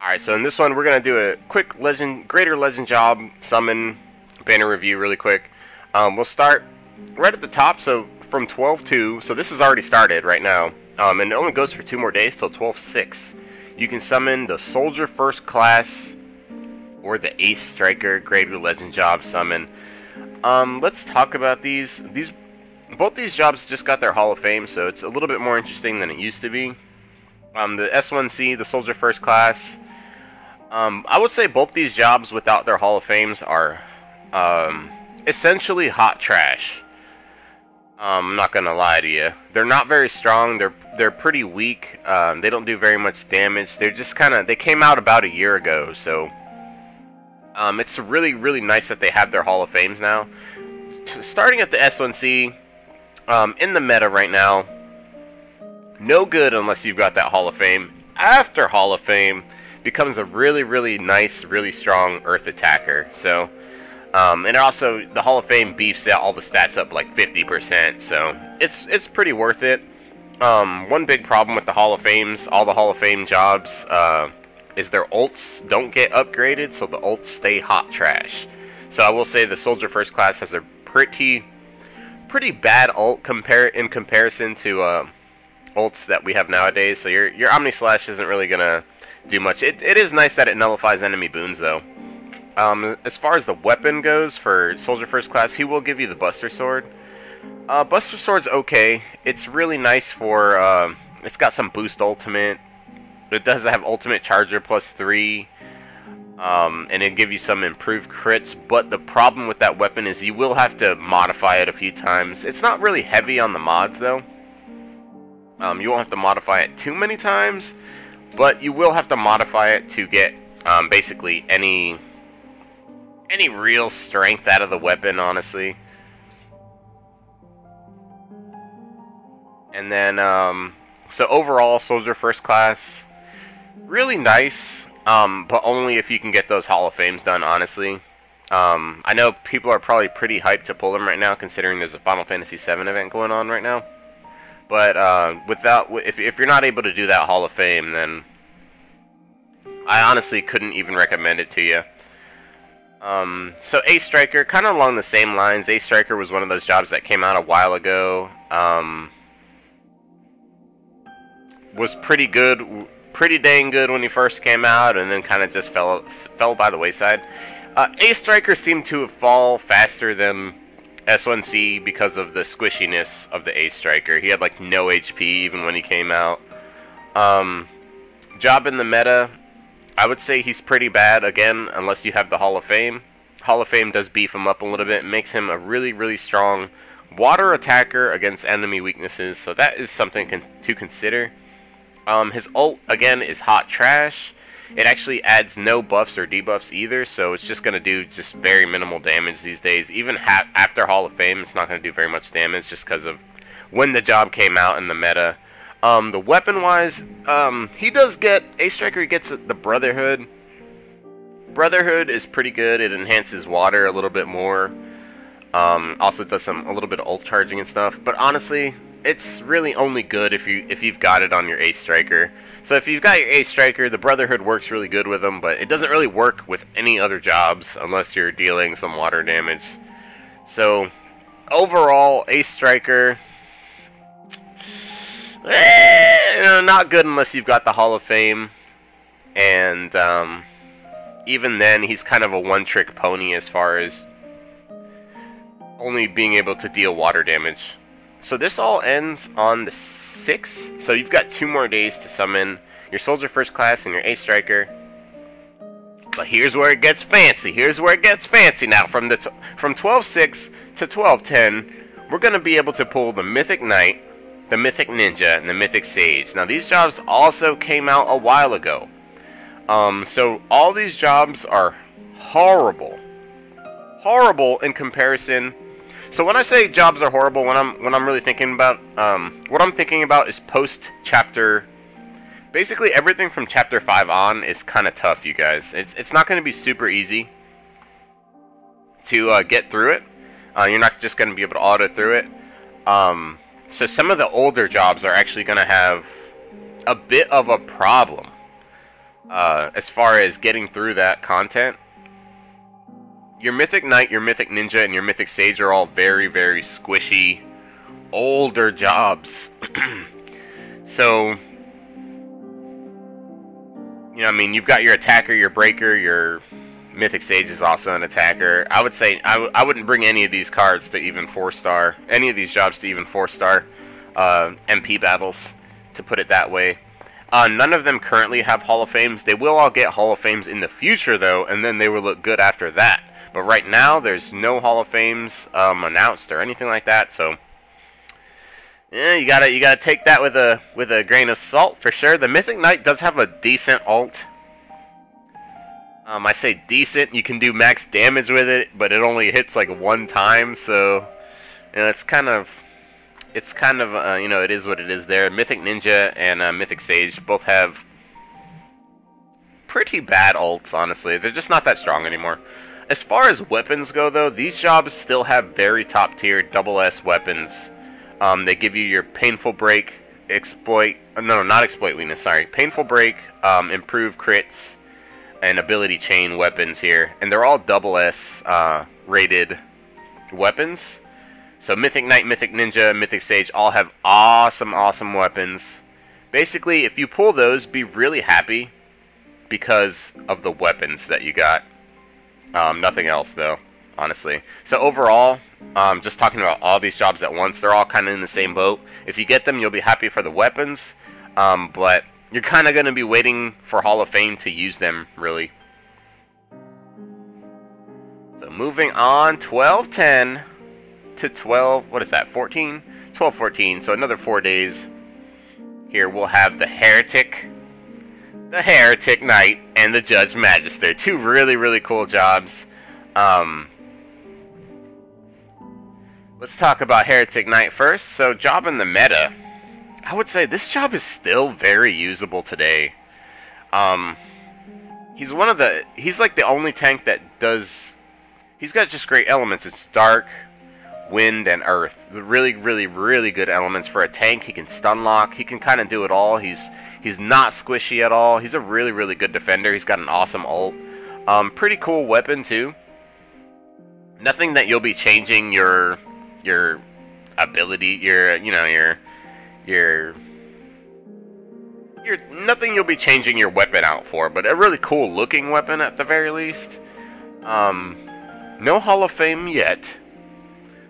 Alright, so in this one we're going to do a quick greater legend job summon banner review really quick. We'll start right at the top, so from 12-2, so this is already started right now, and it only goes for 2 more days till 12-6. You can summon the Soldier First Class or the Ace Striker greater legend job summon. Let's talk about these. Both these jobs just got their Hall of Fame, so it's a little bit more interesting than it used to be. The S1C, the Soldier First Class, I would say both these jobs without their Hall of Fames are essentially hot trash. I'm not gonna lie to you. They're not very strong. They're pretty weak. They don't do very much damage. They're just they came out about a year ago, so it's really nice that they have their Hall of Fames now. Starting at the S1C, in the meta right now, no good unless you've got that Hall of Fame. After Hall of Fame, becomes a really nice, really strong Earth attacker. So, and also the Hall of Fame beefs out all the stats up like 50%. So it's pretty worth it. One big problem with the Hall of Fames, all the Hall of Fame jobs, is their ults don't get upgraded, so the ults stay hot trash. So I will say the Soldier First Class has a pretty bad ult in comparison to ults that we have nowadays. So your Omni Slash isn't really gonna do much. It is nice that it nullifies enemy boons though. As far as the weapon goes for Soldier First Class, he will give you the Buster Sword. Buster Sword's okay. It's really nice for it's got some boost ultimate. It does have ultimate charger +3. And it give you some improved crits, but the problem with that weapon is you will have to modify it a few times. It's not really heavy on the mods though. You won't have to modify it too many times, but you will have to modify it to get basically any real strength out of the weapon, honestly. And then so overall, Soldier First Class, really nice. But only if you can get those Hall of Fames done, honestly. I know people are probably pretty hyped to pull them right now, considering there's a Final Fantasy VII event going on right now. But if you're not able to do that Hall of Fame, then I honestly couldn't even recommend it to you. So Ace Striker, kind of along the same lines. Ace Striker was one of those jobs that came out a while ago. Was pretty good. Pretty dang good when he first came out, and then kind of just fell by the wayside. Ace Striker seemed to fall faster than S1C because of the squishiness of the Ace Striker. He had like no HP even when he came out. Job in the meta, I would say he's pretty bad, again, unless you have the Hall of Fame. Hall of Fame does beef him up a little bit, makes him a really strong water attacker against enemy weaknesses, so that is something to consider. His ult, again, is hot trash. It actually adds no buffs or debuffs either, so it's just going to do just very minimal damage these days. Even after Hall of Fame, it's not going to do very much damage just because of when the job came out in the meta. The weapon-wise, he does get, Ace Striker gets the Brotherhood. Brotherhood is pretty good. It enhances water a little bit more. Also does a little bit of ult charging and stuff, but honestly, it's really only good if you've got it on your Ace Striker. So if you've got your Ace Striker, the Brotherhood works really good with them, but it doesn't really work with any other jobs unless you're dealing some water damage. So overall, Ace Striker, not good unless you've got the Hall of Fame, and even then, he's kind of a one-trick pony as far as only being able to deal water damage. So this all ends on the 6th, so you've got 2 more days to summon your Soldier First Class and your Ace Striker. But here's where it gets fancy. Here's where it gets fancy now. From 12-6 to 12-10, we're going to be able to pull the Mythic Knight, the Mythic Ninja, and the Mythic Sage. Now these jobs also came out a while ago. So all these jobs are horrible. Horrible in comparison. So when I say jobs are horrible, when I'm really thinking about, what I'm thinking about is post-chapter. Basically, everything from chapter 5 on is kind of tough, you guys. It's not going to be super easy to get through it. You're not just going to be able to auto through it. So some of the older jobs are actually going to have a bit of a problem. as far as getting through that content. Your Mythic Knight, your Mythic Ninja, and your Mythic Sage are all very, very squishy, older jobs. So, you know, I mean, you've got your attacker, your breaker, your Mythic Sage is also an attacker. I would say I wouldn't bring any of these cards to even 4-star, any of these jobs to even 4-star MP battles, to put it that way. None of them currently have Hall of Fames. They will all get Hall of Fames in the future, though, and then they will look good after that. But right now, there's no Hall of Fames announced or anything like that. So, yeah, you gotta take that with a grain of salt for sure. The Mythic Knight does have a decent ult. I say decent. You can do max damage with it, but it only hits like one time. So, you know, it's kind of you know, it is what it is there. Mythic Ninja and Mythic Sage both have pretty bad ults, honestly. They're just not that strong anymore. As far as weapons go, though, these jobs still have very top tier SS weapons. They give you your Painful Break, Exploit, no, not Exploit Weakness, sorry. Painful Break, Improved Crits, and Ability Chain weapons here. And they're all SS rated weapons. So Mythic Knight, Mythic Ninja, Mythic Sage all have awesome, awesome weapons. Basically, if you pull those, be really happy because of the weapons that you got. Nothing else, though, honestly. So overall, just talking about all these jobs at once, they're all kind of in the same boat. If you get them, you'll be happy for the weapons, but you're kind of going to be waiting for Hall of Fame to use them, really. So moving on, 12-10. To 12, what is that, 14? 12-14, so another 4 days. Here we'll have the Heretic Knight, and the Judge Magister. Two really, really cool jobs. Let's talk about Heretic Knight first. So, job in the meta. I would say this job is still very usable today. He's like the only tank that does... He's got just great elements. It's dark, wind, and earth. Really, really, really good elements for a tank. He can stun lock. He can kind of do it all. He's not squishy at all. He's a really, really good defender. He's got an awesome ult. Pretty cool weapon too. Nothing that you'll be changing your ability, nothing you'll be changing your weapon out for, but a really cool looking weapon at the very least. No Hall of Fame yet.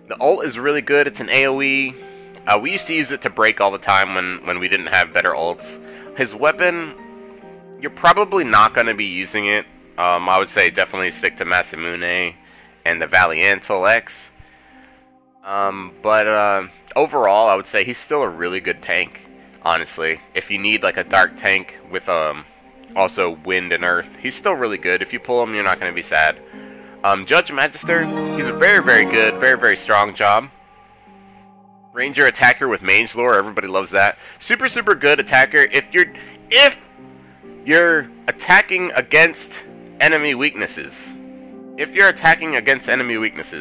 The ult is really good. It's an AoE. We used to use it to break all the time when we didn't have better ults. His weapon, you're probably not going to be using it. I would say definitely stick to Masamune and the Valiantal X. But overall, I would say he's still a really good tank, honestly. If you need like a dark tank with also wind and earth, he's still really good. If you pull him, you're not going to be sad. Judge Magister, he's a very, very good, very, very strong job. Ranger attacker with mage lore, everybody loves that. Super, super good attacker. If you're attacking against enemy weaknesses,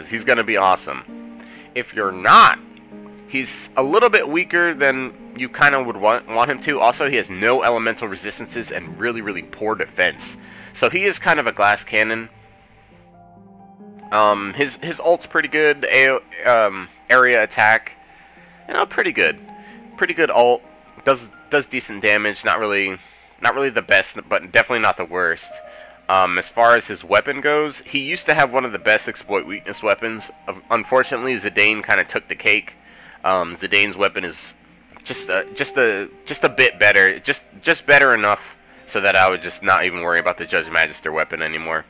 he's gonna be awesome. If you're not, he's a little bit weaker than you kind of would want him to. Also, he has no elemental resistances and really, really poor defense. So he is kind of a glass cannon. His ult's pretty good. Area attack, you know, pretty good ult. Does decent damage. Not really the best, but definitely not the worst. As far as his weapon goes, he used to have one of the best exploit weakness weapons. Unfortunately, Zidane kind of took the cake. Zidane's weapon is just a bit better, just better enough so that I would just not even worry about the Judge Magister weapon anymore.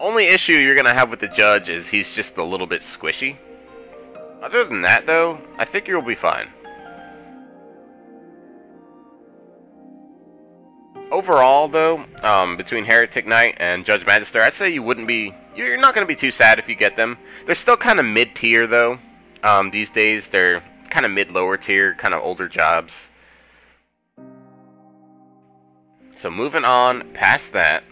Only issue you're gonna have with the Judge is he's just a little bit squishy. Other than that, though, I think you'll be fine. Overall, though, between Heretic Knight and Judge Magister, I'd say you're not gonna be too sad if you get them. They're still kind of mid-tier, though. These days, they're kind of mid-lower tier, kind of older jobs. So moving on past that.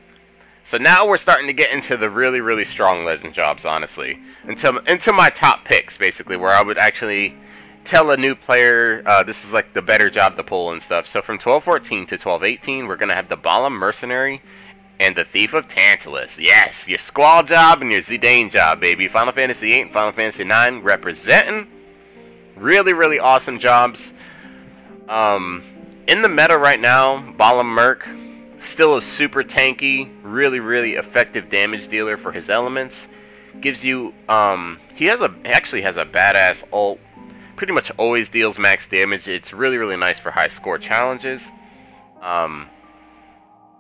So now we're starting to get into the really, really strong legend jobs, honestly. Into my top picks, basically, where I would actually tell a new player this is like the better job to pull and stuff. So from 1214 to 1218, we're gonna have the Balam Mercenary and the Thief of Tantalus. Yes, your Squall job and your Zidane job, baby. Final Fantasy 8 and Final Fantasy 9 representing. Really, really awesome jobs. In the meta right now, Balam Merc still a super tanky, really, really effective damage dealer for his elements. Gives you, he actually has a badass ult. Pretty much always deals max damage. It's really, really nice for high score challenges.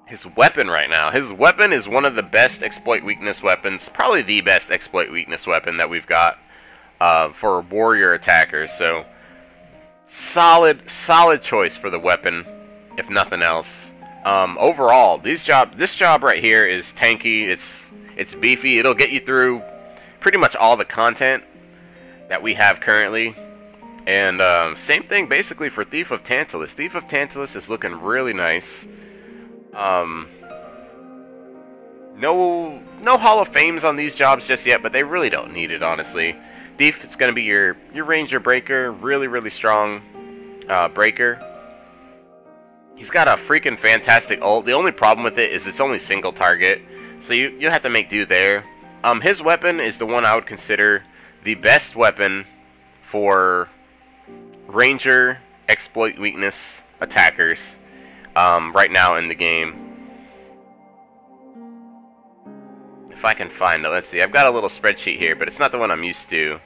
His weapon right now. His weapon is one of the best exploit weakness weapons. Probably the best exploit weakness weapon that we've got for warrior attackers. So, solid choice for the weapon, if nothing else. Overall, this job right here is tanky. It's beefy. It'll get you through pretty much all the content that we have currently. And same thing basically for Thief of Tantalus. Thief of Tantalus is looking really nice. No Hall of Fames on these jobs just yet, but they really don't need it, honestly. Thief is going to be your Ranger Breaker. Really, really strong Breaker. He's got a freaking fantastic ult. The only problem with it is it's only single target, so you have to make do there. His weapon is the one I would consider the best weapon for Ranger exploit weakness attackers right now in the game. If I can find it, let's see. I've got a little spreadsheet here, but it's not the one I'm used to.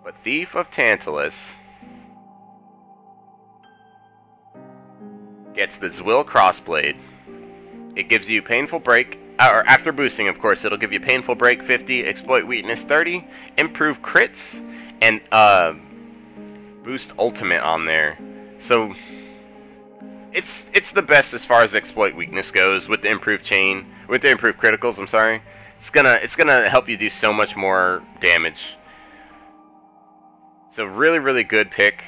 But Thief of Tantalus gets the Zwill Crossblade. It gives you Painful Break, or after boosting, of course, it'll give you Painful Break 50, Exploit Weakness 30, Improve Crits, and boost Ultimate on there. So it's the best as far as exploit weakness goes with the improved chain, with the improved criticals. I'm sorry. It's gonna help you do so much more damage. So really, really good pick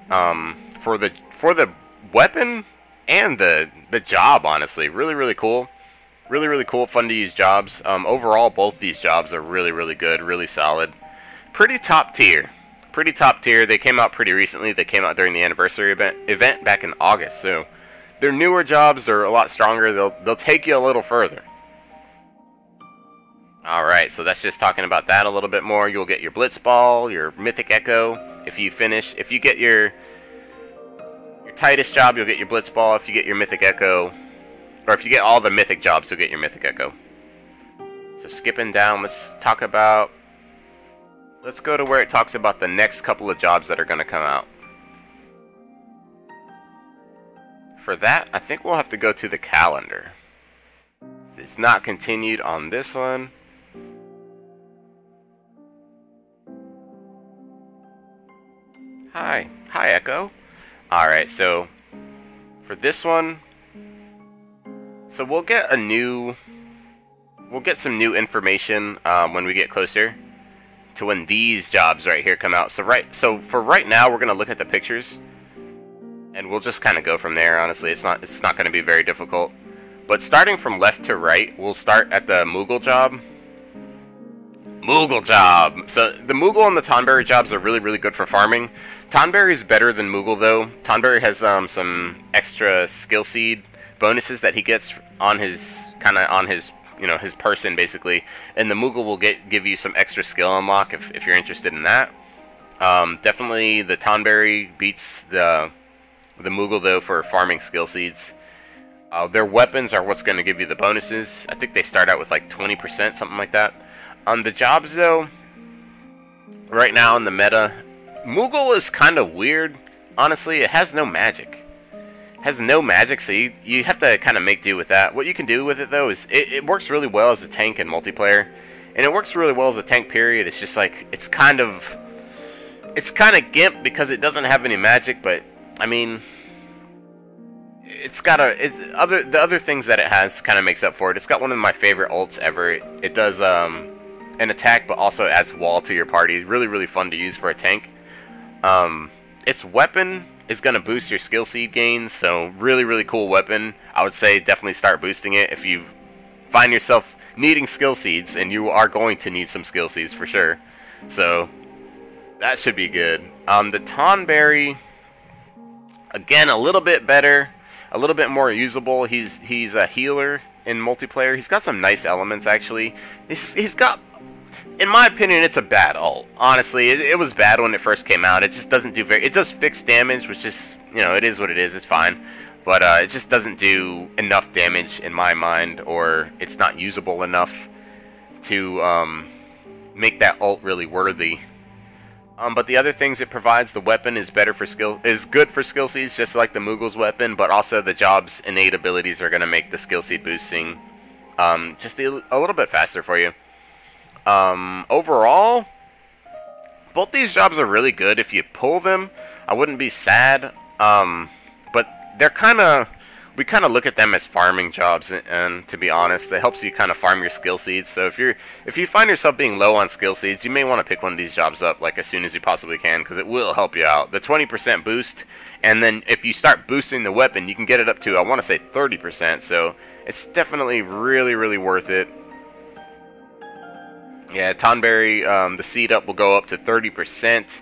for the weapon and the job. Honestly, really, really cool. Really, really cool, fun to use jobs. Overall, both these jobs are really, really good, really solid. Pretty top tier. Pretty top tier. They came out pretty recently. They came out during the anniversary event back in August. So they're newer jobs. They're a lot stronger. They'll take you a little further. Alright, so that's just talking about that a little bit more. You'll get your Blitzball, your Mythic Echo. If you get your Titus job, you'll get your Blitzball. If you get your Mythic Echo, or if you get all the Mythic jobs, you'll get your Mythic Echo. So skipping down, let's go to where it talks about the next couple of jobs that are going to come out. For that, I think we'll have to go to the calendar. It's not continued on this one. Hi Echo. Alright, so for this one, so we'll get some new information when we get closer to when these jobs right here come out. So for right now, we're gonna look at the pictures, and we'll just kind of go from there. Honestly, it's not going to be very difficult. But starting from left to right, we'll start at the Moogle job. Moogle job. So the Moogle and the Tonberry jobs are really, really good for farming. Tonberry is better than Moogle though. Tonberry has some extra skill seed bonuses that he gets on his his person basically, and the Moogle will give you some extra skill unlock if you're interested in that. Definitely the Tonberry beats the Moogle though for farming skill seeds. Their weapons are what's going to give you the bonuses. I think they start out with like 20%, something like that. On the jobs though, right now in the meta, Moogle is kind of weird. Honestly, it has no magic. So you have to kind of make do with that. What you can do with it though is it works really well as a tank in multiplayer, and it works really well as a tank period. It's just like it's kind of gimp because it doesn't have any magic, but I mean, the other things that it has kind of makes up for it. It's got one of my favorite ults ever. It does an attack, but also adds wall to your party. Really, really fun to use for a tank. Its weapon is going to boost your skill seed gains, so really, really cool weapon. I would say definitely start boosting it if you find yourself needing skill seeds, and you are going to need some skill seeds for sure. So That should be good. The Tonberry, again, a little bit better, a little bit more usable. He's a healer in multiplayer. He's got some nice elements, actually. He's got, in my opinion, it's a bad ult. Honestly, it was bad when it first came out. It just doesn't do very... It does fixed damage, which is, you know, it is what it is. It's fine. But it just doesn't do enough damage in my mind, or it's not usable enough to make that ult really worthy. But the other things it provides, the weapon is good for skill seeds, just like the Moogle's weapon, but also the job's innate abilities are going to make the skill seed boosting just a little bit faster for you. Overall, both these jobs are really good. If you pull them, I wouldn't be sad, but they're we kind of look at them as farming jobs, and to be honest, it helps you kind of farm your skill seeds. So if you find yourself being low on skill seeds, you may want to pick one of these jobs up like as soon as you possibly can, because it will help you out. The 20% boost, and then if you start boosting the weapon, you can get it up to, I want to say, 30%. So it's definitely really, really worth it. Yeah, Tonberry, the seed up will go up to 30%.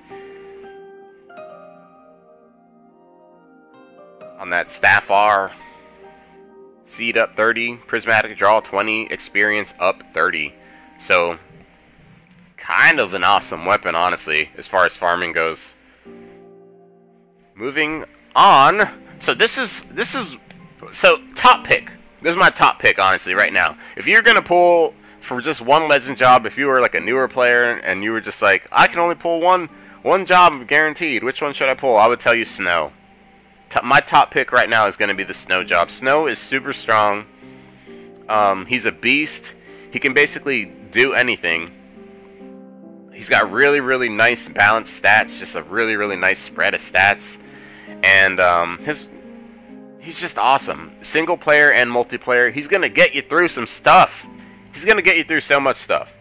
On that Staff R, seed up 30, prismatic draw 20, experience up 30. So, kind of an awesome weapon, honestly, as far as farming goes. Moving on. So top pick. This is my top pick, honestly, right now. If you're gonna pull for just one legend job, if you were like a newer player and you were just like, I can only pull one job guaranteed, which one should I pull? I would tell you Snow. My top pick right now is going to be the Snow job. Snow is super strong. He's a beast. He can basically do anything. He's got really, really nice balanced stats. Just a really, really nice spread of stats. And he's just awesome. Single player and multiplayer. He's going to get you through some stuff. He's going to get you through so much stuff.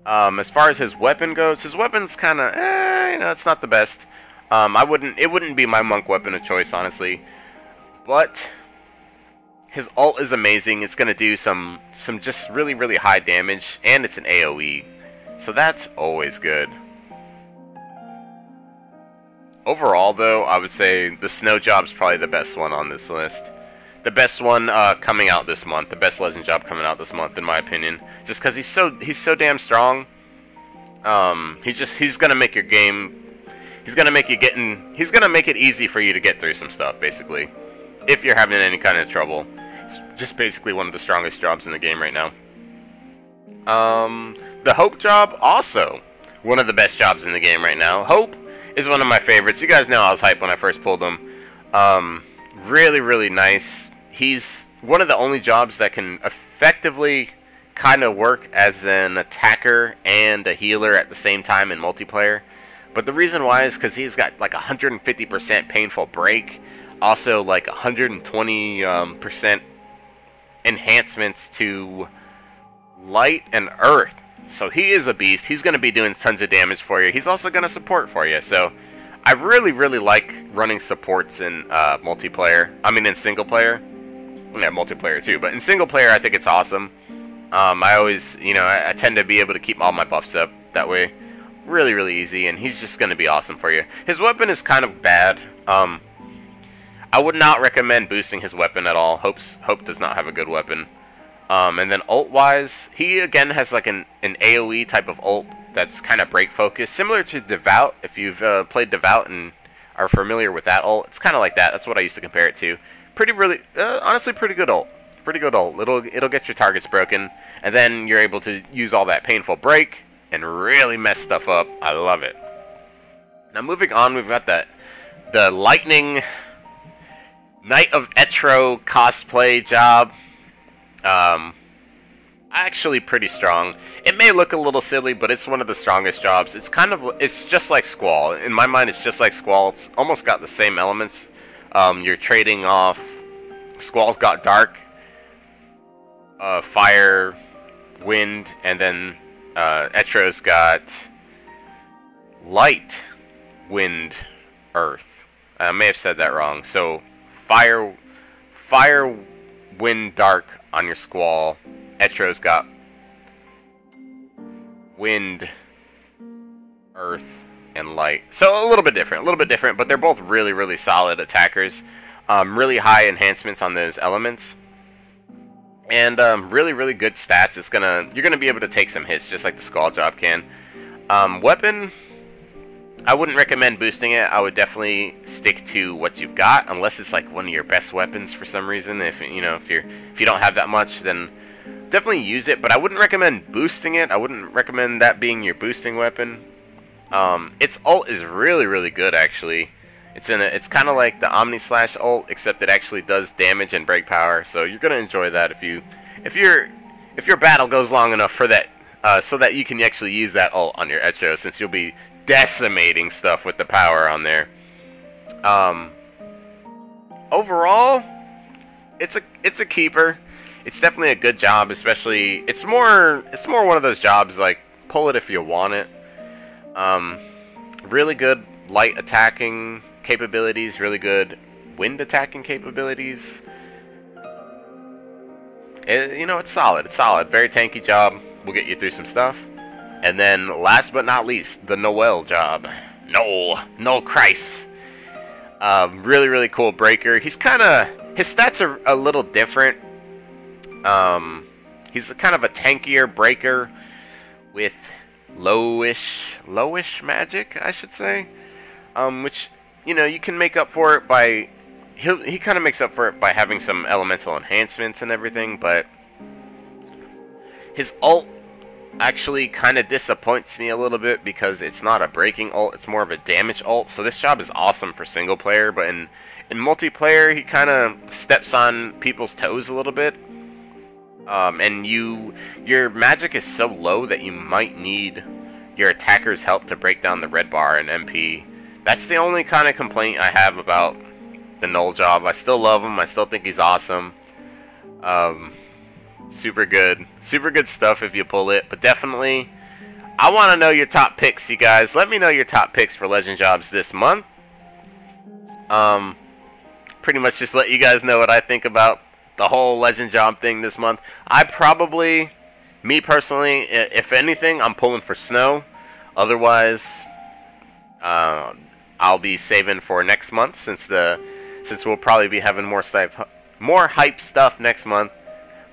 As far as his weapon goes, his weapon's kind of, you know, it's not the best. It wouldn't be my monk weapon of choice, honestly. But his ult is amazing. It's gonna do some just really, really high damage, and it's an AoE. So that's always good. Overall, though, I would say the Snow job's probably the best one on this list. The best one coming out this month. The best legend job coming out this month, in my opinion. Just because he's so damn strong. He's gonna make your game. He's gonna make it easy for you to get through some stuff, basically. If you're having any kind of trouble. It's just basically one of the strongest jobs in the game right now. The Hope job, also one of the best jobs in the game right now. Hope is one of my favorites. You guys know I was hyped when I first pulled him. Really, really nice. He's one of the only jobs that can effectively kind of work as an attacker and a healer at the same time in multiplayer. But the reason why is because he's got like 150% painful break, also like 120% enhancements to light and earth. So he is a beast. He's going to be doing tons of damage for you. He's also going to support for you. So I really, really like running supports in multiplayer. I mean in single player. Yeah, multiplayer too. But in single player, I think it's awesome. I always, you know, I tend to be able to keep all my buffs up that way. Really, really easy, and he's just going to be awesome for you. His weapon is kind of bad. I would not recommend boosting his weapon at all. Hope does not have a good weapon. And then ult-wise, he again has like an AoE type of ult that's kind of break focused, similar to Devout. If you've played Devout and are familiar with that ult, it's kind of like that. That's what I used to compare it to. Honestly, pretty good ult. Pretty good ult. It'll get your targets broken, and then you're able to use all that painful break and really mess stuff up. I love it. Now moving on, we've got the Lightning Knight of Etro cosplay job. Actually pretty strong. It may look a little silly, but it's one of the strongest jobs. It's just like Squall. In my mind, it's just like Squall. It's almost got the same elements. You're trading off. Squall's got dark, fire, wind, and then Etro's got light, wind, earth. I may have said that wrong. So fire, wind, dark on your Squall. Etro's got wind, earth, and light. So a little bit different, but they're both really, really solid attackers. Really high enhancements on those elements. And really, really good stats. You're gonna be able to take some hits just like the Skull Job can. Weapon, I wouldn't recommend boosting it. I would definitely stick to what you've got, unless it's like one of your best weapons for some reason. If you don't have that much, then definitely use it. But I wouldn't recommend boosting it. I wouldn't recommend that being your boosting weapon. Its ult is really, really good actually. It's kind of like the Omni Slash ult, except it actually does damage and break power. So you're gonna enjoy that if your battle goes long enough for that, so that you can actually use that ult on your Echo, since you'll be decimating stuff with the power on there. Overall, it's a keeper. It's definitely a good job, especially it's more one of those jobs like pull it if you want it. Really good light attacking capabilities, really good wind attacking capabilities. It's solid. It's solid. Very tanky job. We'll get you through some stuff. And then, last but not least, the Noel job. Noel Kreis. Really, really cool breaker. His stats are a little different. He's kind of a tankier breaker with lowish magic, I should say. Which, you can make up for it by... He kind of makes up for it by having some elemental enhancements and everything, but... His ult actually kind of disappoints me a little bit because it's not a breaking ult, it's more of a damage ult. So this job is awesome for single player, but in multiplayer he kind of steps on people's toes a little bit. And your magic is so low that you might need your attacker's help to break down the red bar and MP. That's the only kind of complaint I have about the Null job. I still love him, I still think he's awesome. Super good stuff if you pull it, but definitely I want to know your top picks, you guys. Let me know your top picks for Legend jobs this month. Pretty much just let you guys know what I think about the whole Legend job thing this month. Me personally, if anything, I'm pulling for Snow. Otherwise, I'll be saving for next month, since we'll probably be having more hype stuff next month.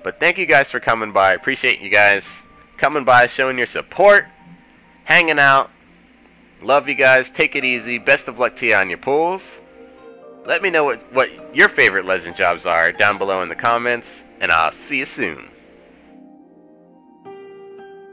But thank you guys for coming by. Appreciate you guys coming by, showing your support, hanging out. Love you guys. Take it easy. Best of luck to you on your pulls. Let me know what your favorite Legend jobs are down below in the comments, and I'll see you soon.